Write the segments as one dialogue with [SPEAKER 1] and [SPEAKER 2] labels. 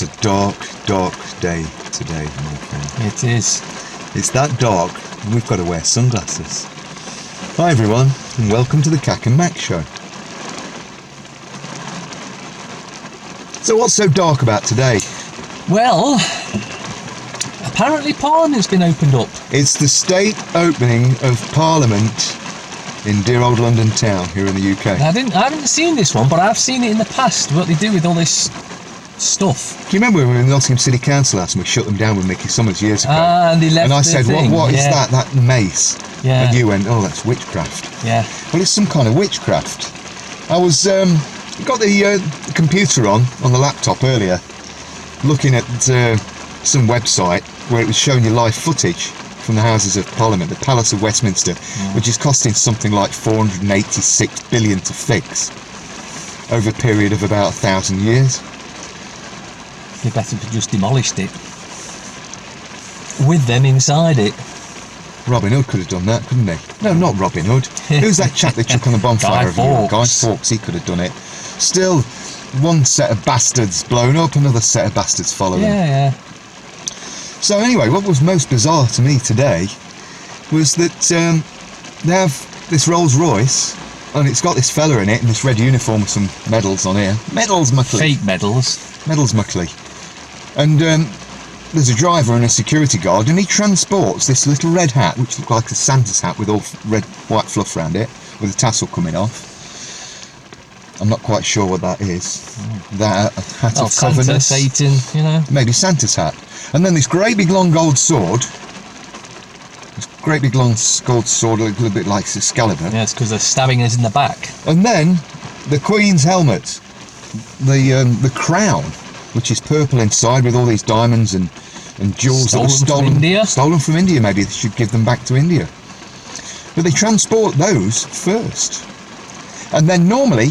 [SPEAKER 1] It's a dark, dark day today, my friend.
[SPEAKER 2] It is.
[SPEAKER 1] It's that dark, and we've got to wear sunglasses. Hi everyone, and welcome to the KaK M Show. So what's so dark about today?
[SPEAKER 2] Well, apparently Parliament's been opened up.
[SPEAKER 1] It's the state opening of Parliament in dear old London town here in the UK.
[SPEAKER 2] I haven't seen this one, but I've seen it in the past, what they do with all this stuff.
[SPEAKER 1] Do you remember when we were in Nottingham City Council House and we shut them down with Mickey Summers years ago?
[SPEAKER 2] And they left
[SPEAKER 1] and I
[SPEAKER 2] the
[SPEAKER 1] said,
[SPEAKER 2] thing.
[SPEAKER 1] what is that? That mace?
[SPEAKER 2] Yeah.
[SPEAKER 1] And you went, oh, that's witchcraft.
[SPEAKER 2] Yeah.
[SPEAKER 1] Well, it's some kind of witchcraft. I was got the computer on the laptop earlier, looking at some website where it was showing you live footage from the Houses of Parliament, the Palace of Westminster, which is costing something like 486 billion to fix over a period of about 1,000 years.
[SPEAKER 2] They better have just demolished it with them inside it.
[SPEAKER 1] Robin Hood could have done that, couldn't he? No, not Robin Hood. Who's that chap they chuck on the bonfire every year? Guy Fawkes, he could have done it. Still, one set of bastards blown up, another set of bastards following.
[SPEAKER 2] Yeah.
[SPEAKER 1] So anyway, what was most bizarre to me today was that they have this Rolls Royce, and it's got this fella in it in this red uniform with some medals on here. Medals, Muckley.
[SPEAKER 2] Fake medals.
[SPEAKER 1] Medals, Muckley. And there's a driver and a security guard, and he transports this little red hat, which looked like a Santa's hat with all red, white fluff around it, with a tassel coming off. I'm not quite sure what that is. That a hat of
[SPEAKER 2] Santa,
[SPEAKER 1] coverness?
[SPEAKER 2] Satan, you know.
[SPEAKER 1] Maybe Santa's hat. And then this great big long gold sword. This great big long gold sword, a little bit like Excalibur.
[SPEAKER 2] Yeah, it's because they're stabbing us in the back.
[SPEAKER 1] And then the Queen's helmet, the crown, which is purple inside with all these diamonds and jewels that were stolen
[SPEAKER 2] from India.
[SPEAKER 1] Stolen from India. Maybe they should give them back to India. But they transport those first, and then normally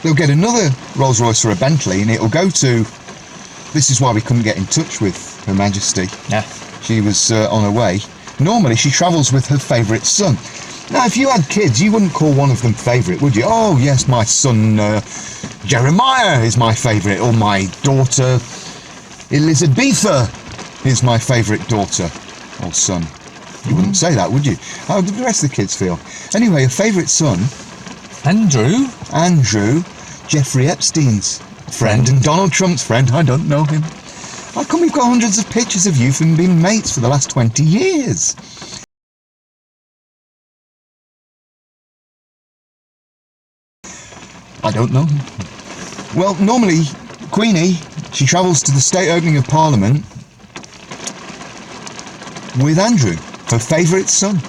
[SPEAKER 1] they'll get another Rolls Royce or a Bentley, and it'll go to. This is why we couldn't get in touch with Her Majesty.
[SPEAKER 2] Yeah.
[SPEAKER 1] She was on her way. Normally she travels with her favourite son. Now, if you had kids, you wouldn't call one of them favourite, would you? Oh, yes, my son Jeremiah is my favourite, or my daughter Elizabetha is my favourite daughter or son. You wouldn't say that, would you? How did the rest of the kids feel? Anyway, a favourite son,
[SPEAKER 2] Andrew,
[SPEAKER 1] Jeffrey Epstein's friend and Donald Trump's friend. I don't know him. How come we've got hundreds of pictures of you from being mates for the last 20 years? I don't know. Well, normally, Queenie, she travels to the state opening of Parliament with Andrew, her favourite son.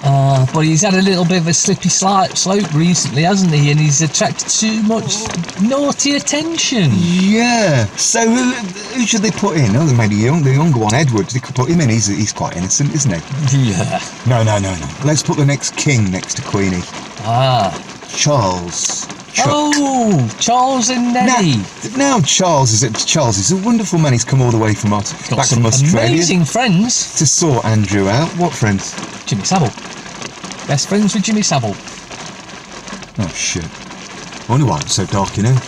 [SPEAKER 2] but he's had a little bit of a slippy slope recently, hasn't he? And he's attracted too much naughty attention.
[SPEAKER 1] Yeah. So who should they put in? Oh, maybe the younger one, Edward. They could put him in. He's quite innocent, isn't he?
[SPEAKER 2] Yeah.
[SPEAKER 1] No. Let's put the next king next to Queenie. Charles. Chuck.
[SPEAKER 2] Oh, Charles and Nelly.
[SPEAKER 1] Now Charles is a wonderful man. He's come all the way from back from Australia.
[SPEAKER 2] Amazing friends.
[SPEAKER 1] To sort Andrew out. What friends?
[SPEAKER 2] Jimmy Savile. Best friends with Jimmy Savile.
[SPEAKER 1] Oh shit. I wonder why it's so dark in here.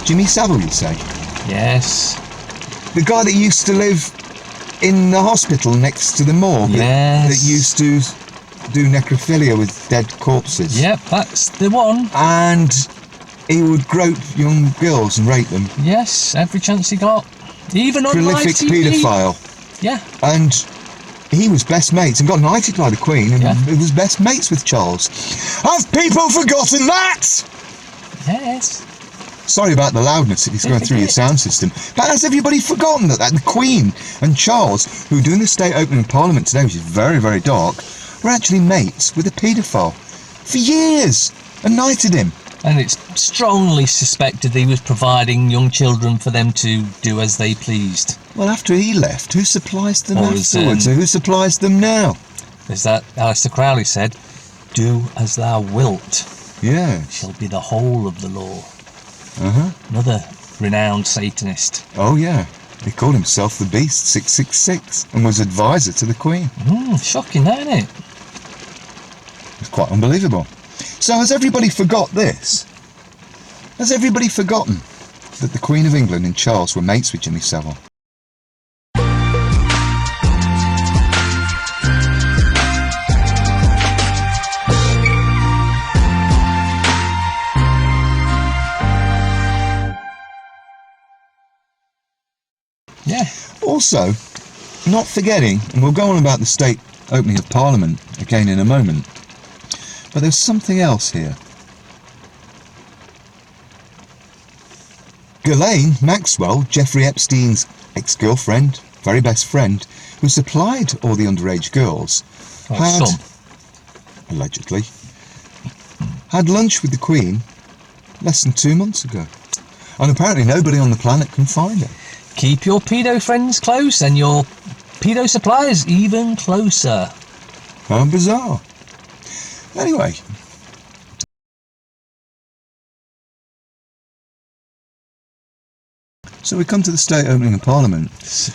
[SPEAKER 1] Jimmy Savile, you say?
[SPEAKER 2] Yes.
[SPEAKER 1] The guy that used to live in the hospital next to the morgue.
[SPEAKER 2] Yes.
[SPEAKER 1] That used to do necrophilia with dead corpses.
[SPEAKER 2] Yep, that's the one.
[SPEAKER 1] And he would grope young girls and rape them.
[SPEAKER 2] Yes, every chance he got. Even on live
[SPEAKER 1] Prolific
[SPEAKER 2] TV.
[SPEAKER 1] paedophile.
[SPEAKER 2] Yeah.
[SPEAKER 1] And he was best mates and got knighted by the Queen, and he was best mates with Charles. Have people forgotten that?
[SPEAKER 2] Yes.
[SPEAKER 1] Sorry about the loudness if it's going through your sound system. But has everybody forgotten that the Queen and Charles, who are doing the state opening of Parliament today, which is very, very dark, were actually mates with a paedophile for years and knighted him.
[SPEAKER 2] And it's strongly suspected he was providing young children for them to do as they pleased.
[SPEAKER 1] Well, after he left, who supplies them afterwards?
[SPEAKER 2] Was,
[SPEAKER 1] Who supplies them now?
[SPEAKER 2] Is that Alistair Crowley said, "Do as thou wilt."
[SPEAKER 1] Yeah.
[SPEAKER 2] Shall be the whole of the law.
[SPEAKER 1] Another
[SPEAKER 2] renowned Satanist.
[SPEAKER 1] Oh, yeah. He called himself the Beast 666 and was advisor to the Queen.
[SPEAKER 2] Shocking, that, isn't it?
[SPEAKER 1] It's quite unbelievable. So has everybody forgot this? Has everybody forgotten that the Queen of England and Charles were mates with Jimmy Savile.
[SPEAKER 2] Yeah.
[SPEAKER 1] Also, not forgetting, and we'll go on about the state opening of Parliament again in a moment, but there's something else here. Ghislaine Maxwell, Jeffrey Epstein's ex-girlfriend, very best friend, who supplied all the underage girls, had, allegedly, had lunch with the Queen less than 2 months ago. And apparently nobody on the planet can find her.
[SPEAKER 2] Keep your pedo friends close and your pedo suppliers even closer.
[SPEAKER 1] How bizarre. Anyway. So we come to the state opening of Parliament.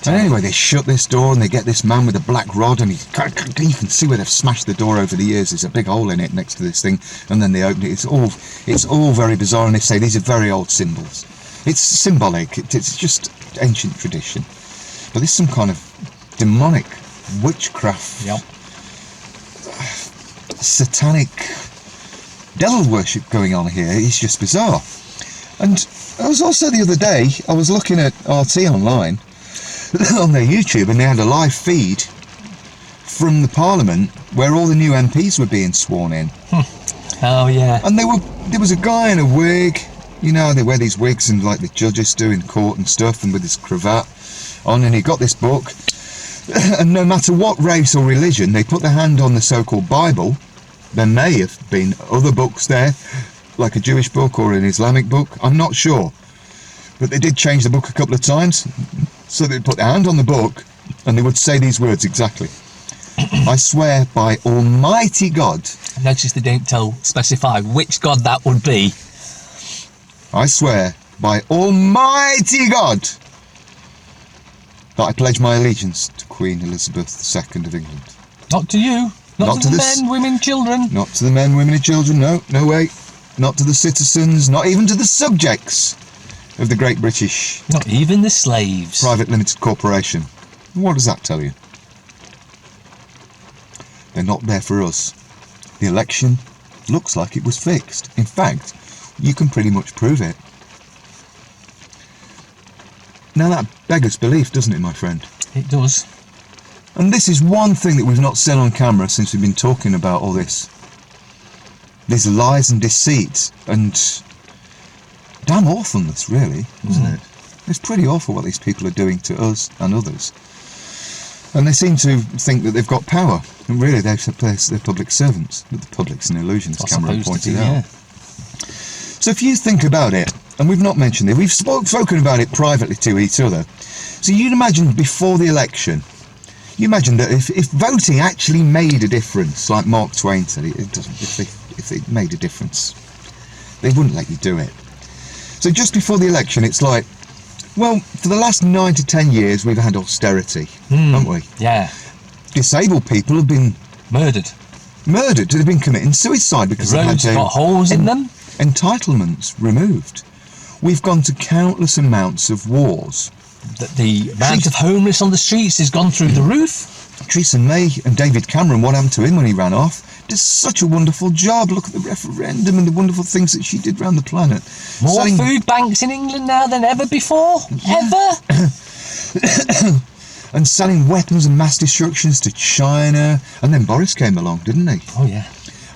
[SPEAKER 1] And anyway, they shut this door and they get this man with a black rod, and you can see where they've smashed the door over the years. There's a big hole in it next to this thing, and then they open it. It's all very bizarre, and they say these are very old symbols. It's symbolic. It's just ancient tradition. But there's some kind of demonic witchcraft, satanic devil worship going on here. It's just bizarre. And I was also the other day, I was looking at RT online on their YouTube, and they had a live feed from the Parliament where all the new MPs were being sworn in.
[SPEAKER 2] Oh yeah.
[SPEAKER 1] And there was a guy in a wig, you know, they wear these wigs and like the judges do in court and stuff, and with his cravat on, and he got this book, and no matter what race or religion, they put their hand on the so-called Bible. There may have been other books there, like a Jewish book or an Islamic book, I'm not sure. But they did change the book a couple of times, so they'd put their hand on the book and they would say these words exactly. I swear by Almighty God.
[SPEAKER 2] Notice they don't specify which God that would be.
[SPEAKER 1] I swear by Almighty God that I pledge my allegiance to Queen Elizabeth II of England.
[SPEAKER 2] Not to you. Not to the men, women, children.
[SPEAKER 1] Not to the men, women and children, no way. Not to the citizens, not even to the subjects of the Great British...
[SPEAKER 2] Not even the slaves.
[SPEAKER 1] ...private limited corporation. What does that tell you? They're not there for us. The election looks like it was fixed. In fact, you can pretty much prove it. Now that beggars belief, doesn't it, my friend?
[SPEAKER 2] It does.
[SPEAKER 1] And this is one thing that we've not said on camera since we've been talking about all this. These lies and deceits and damn awfulness, really, isn't it? It's pretty awful what these people are doing to us and others. And they seem to think that they've got power, and really they're public servants. But the public's an illusion, as Cameron pointed out. Yeah. So if you think about it, and we've not mentioned it, we've spoken about it privately to each other. So you'd imagine before the election, you imagine that if voting actually made a difference, like Mark Twain said, it doesn't. If it made a difference, they wouldn't let you do it. So just before the election, it's like, well, for the last 9 to 10 years, we've had austerity, haven't we?
[SPEAKER 2] Yeah.
[SPEAKER 1] Disabled people have been
[SPEAKER 2] murdered.
[SPEAKER 1] They've been committing suicide because they've had their
[SPEAKER 2] got holes in them.
[SPEAKER 1] Entitlements removed. We've gone to countless amounts of wars.
[SPEAKER 2] The amount of homeless on the streets has gone through the roof.
[SPEAKER 1] Theresa May and David Cameron, what happened to him when he ran off? Did such a wonderful job. Look at the referendum and the wonderful things that she did around the planet.
[SPEAKER 2] More food banks in England now than ever before. Ever.
[SPEAKER 1] And selling weapons and mass destructions to China. And then Boris came along, didn't he?
[SPEAKER 2] Oh, yeah.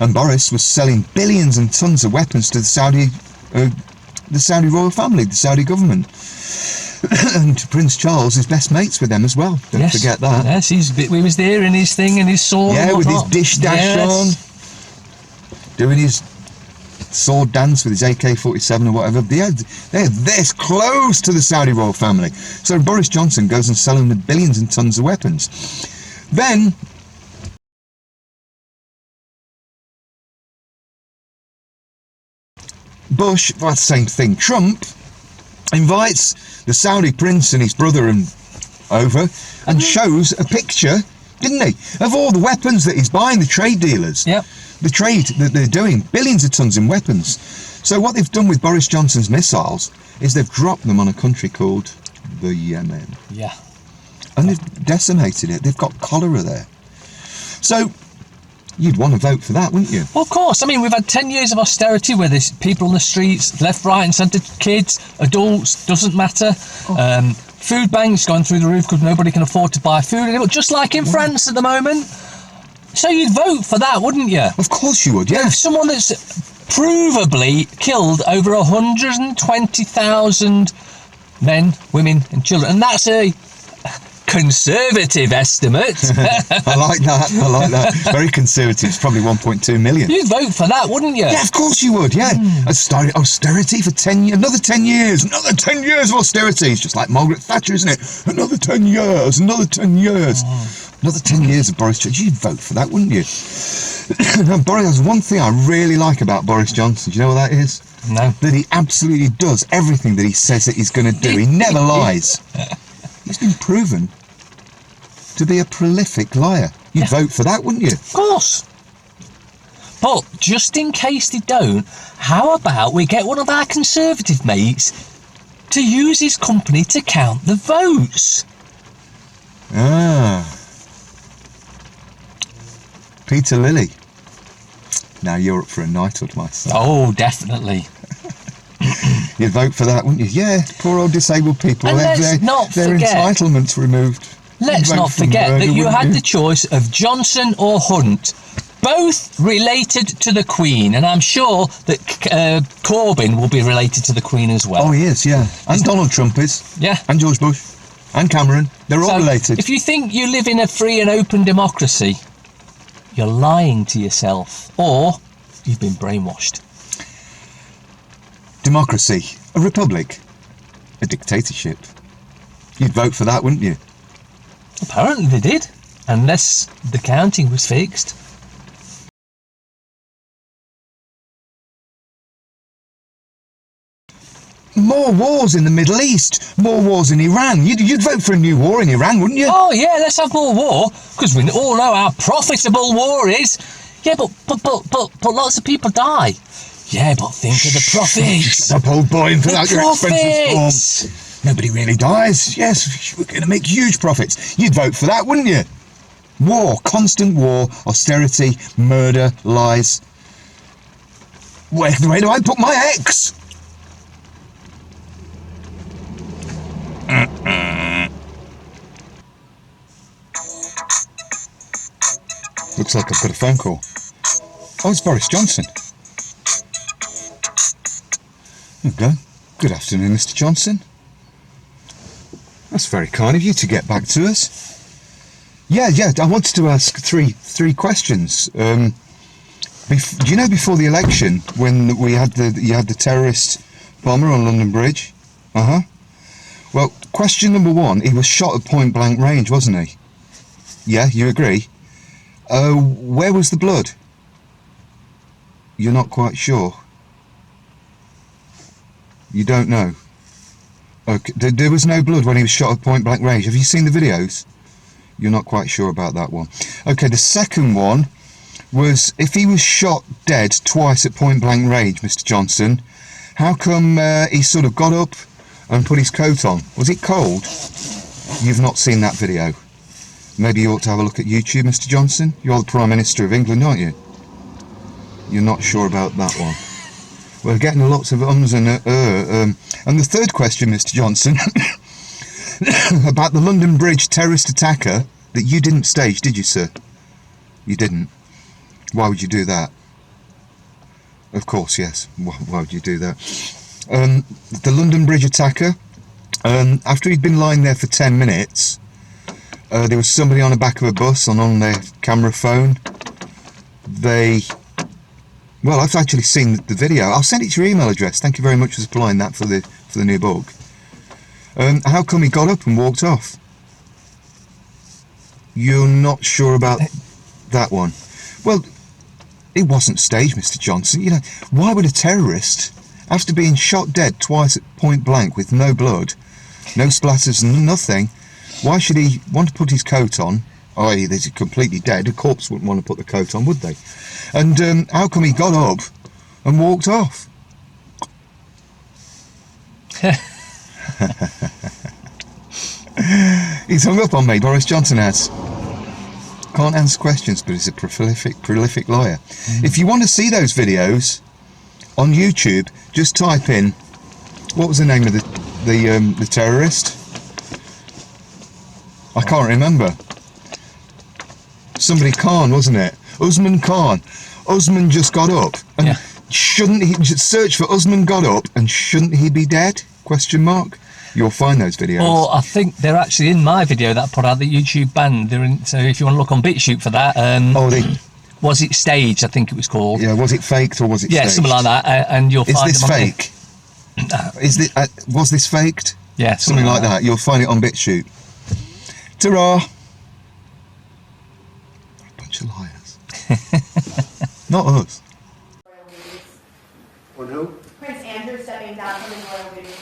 [SPEAKER 1] And Boris was selling billions and tons of weapons to the Saudi royal family, the Saudi government. And Prince Charles is best mates with them as well. Don't forget that.
[SPEAKER 2] Yes, he was there in his thing and his sword.
[SPEAKER 1] Yeah, with his dish dash on, doing his sword dance with his AK-47 or whatever. They're this close to the Saudi royal family. So Boris Johnson goes and selling them billions and tons of weapons. Then Bush, well, same thing. Trump invites the Saudi prince and his brother over and shows a picture, didn't he, of all the weapons that he's buying, the trade dealers.
[SPEAKER 2] Yep.
[SPEAKER 1] The trade that they're doing, billions of tons in weapons. So what they've done with Boris Johnson's missiles is they've dropped them on a country called the Yemen.
[SPEAKER 2] Yeah.
[SPEAKER 1] And they've decimated it. They've got cholera there. So you'd want to vote for that, wouldn't you?
[SPEAKER 2] Well, of course. I mean, we've had 10 years of austerity where there's people on the streets, left, right and centre, kids, adults, doesn't matter. Food banks going through the roof because nobody can afford to buy food anymore, just like in France at the moment. So you'd vote for that, wouldn't you?
[SPEAKER 1] Of course you would, yeah.
[SPEAKER 2] Someone that's provably killed over 120,000 men, women and children. And that's a conservative estimate.
[SPEAKER 1] I like that. Very conservative. It's probably 1.2 million.
[SPEAKER 2] You'd vote for that, wouldn't you?
[SPEAKER 1] Yeah, of course you would, yeah. Austerity for 10 years. Another 10 years. Another 10 years of austerity. It's just like Margaret Thatcher, isn't it? Another 10 years. Another 10 years. Another 10 years of Boris Johnson. You'd vote for that, wouldn't you? Now, Boris, there's one thing I really like about Boris Johnson. Do you know what that is?
[SPEAKER 2] No.
[SPEAKER 1] That he absolutely does everything that he says that he's going to do. He never lies. He's been proven to be a prolific liar. You'd vote for that, wouldn't you?
[SPEAKER 2] Of course. But just in case they don't, how about we get one of our Conservative mates to use his company to count the votes?
[SPEAKER 1] Peter Lilly. Now you're up for a knighthood, my son.
[SPEAKER 2] Oh, definitely.
[SPEAKER 1] You'd vote for that, wouldn't you? Yeah, poor old disabled people.
[SPEAKER 2] And
[SPEAKER 1] Their
[SPEAKER 2] forget,
[SPEAKER 1] entitlements removed.
[SPEAKER 2] Let's not forget that you had the choice of Johnson or Hunt, both related to the Queen, and I'm sure that Corbyn will be related to the Queen as well.
[SPEAKER 1] Oh, he is, yeah. And Donald Trump is.
[SPEAKER 2] Yeah.
[SPEAKER 1] And George Bush. And Cameron. They're all related.
[SPEAKER 2] If you think you live in a free and open democracy, you're lying to yourself, or you've been brainwashed.
[SPEAKER 1] Democracy. A republic. A dictatorship. You'd vote for that, wouldn't you?
[SPEAKER 2] Apparently they did, unless the counting was fixed.
[SPEAKER 1] More wars in the Middle East, more wars in Iran. You'd vote for a new war in Iran, wouldn't you?
[SPEAKER 2] Oh yeah, let's have more war, because we all know how profitable war is. Yeah, but lots of people die. Yeah, but think of the profits.
[SPEAKER 1] Shut up, old boy, and fill out your expenses
[SPEAKER 2] Profits.
[SPEAKER 1] form. Nobody really dies. Yes, we're going to make huge profits. You'd vote for that, wouldn't you? War, constant war, austerity, murder, lies. Where do I put my X? Looks like I've got a phone call. Oh, it's Boris Johnson. Okay. Good afternoon, Mr. Johnson. That's very kind of you to get back to us. Yeah, I wanted to ask three questions. Do you know before the election when you had the terrorist bomber on London Bridge? Well, question number one, he was shot at point blank range, wasn't he? Yeah, you agree? Where was the blood? You're not quite sure? You don't know? Okay, there was no blood when he was shot at point blank range. Have you seen the videos? You're not quite sure about that one. Okay, the second one was, if he was shot dead twice at point blank range, Mr. Johnson, how come he sort of got up and put his coat on? Was it cold? You've not seen that video. Maybe you ought to have a look at YouTube, Mr. Johnson. You're the Prime Minister of England, aren't you? You're not sure about that one. We're getting lots of ums and and the third question, Mr. Johnson, about the London Bridge terrorist attacker that you didn't stage, did you, sir? You didn't. Why would you do that? Of course, yes. Why would you do that? The London Bridge attacker, after he'd been lying there for 10 minutes, there was somebody on the back of a bus on their camera phone. Well, I've actually seen the video. I'll send it to your email address. Thank you very much for supplying that for the new book. How come he got up and walked off? You're not sure about that one? Well, it wasn't staged, Mr. Johnson. You know, why would a terrorist, after being shot dead twice at point blank with no blood, no splatters, nothing, why should he want to put his coat on? I.e., he's completely dead. A corpse wouldn't want to put the coat on, would they? And how come he got up and walked off? He's hung up on me, Boris Johnson has. Can't answer questions, but he's a prolific lawyer. If you want to see those videos on YouTube, just type in, what was the name of the terrorist? I can't remember. Somebody Khan, wasn't it? Usman Khan. Usman just got up, and shouldn't he just search for Usman got up, and shouldn't he be dead? Question mark. You'll find those videos.
[SPEAKER 2] Or I think they're actually in my video that I put out that YouTube banned. They're in, so if you want to look on BitChute for that, was it staged? I think it was called.
[SPEAKER 1] Yeah, was it faked or was it?
[SPEAKER 2] Yeah,
[SPEAKER 1] staged?
[SPEAKER 2] Something like that. And you'll find.
[SPEAKER 1] Is this fake? Is this was this faked?
[SPEAKER 2] Yeah,
[SPEAKER 1] something like that. You'll find it on BitChute. Ta-ra! A bunch of liars. Not us.
[SPEAKER 3] On who?
[SPEAKER 4] Prince Andrew stepping down from his royal duties.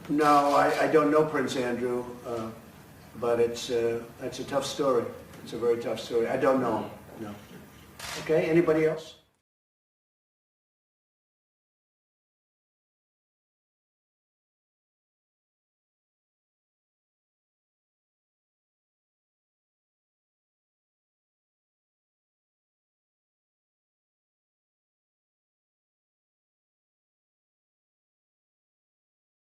[SPEAKER 3] No, I don't know Prince Andrew, but it's a tough story. It's a very tough story. I don't know him, no. Okay, anybody else?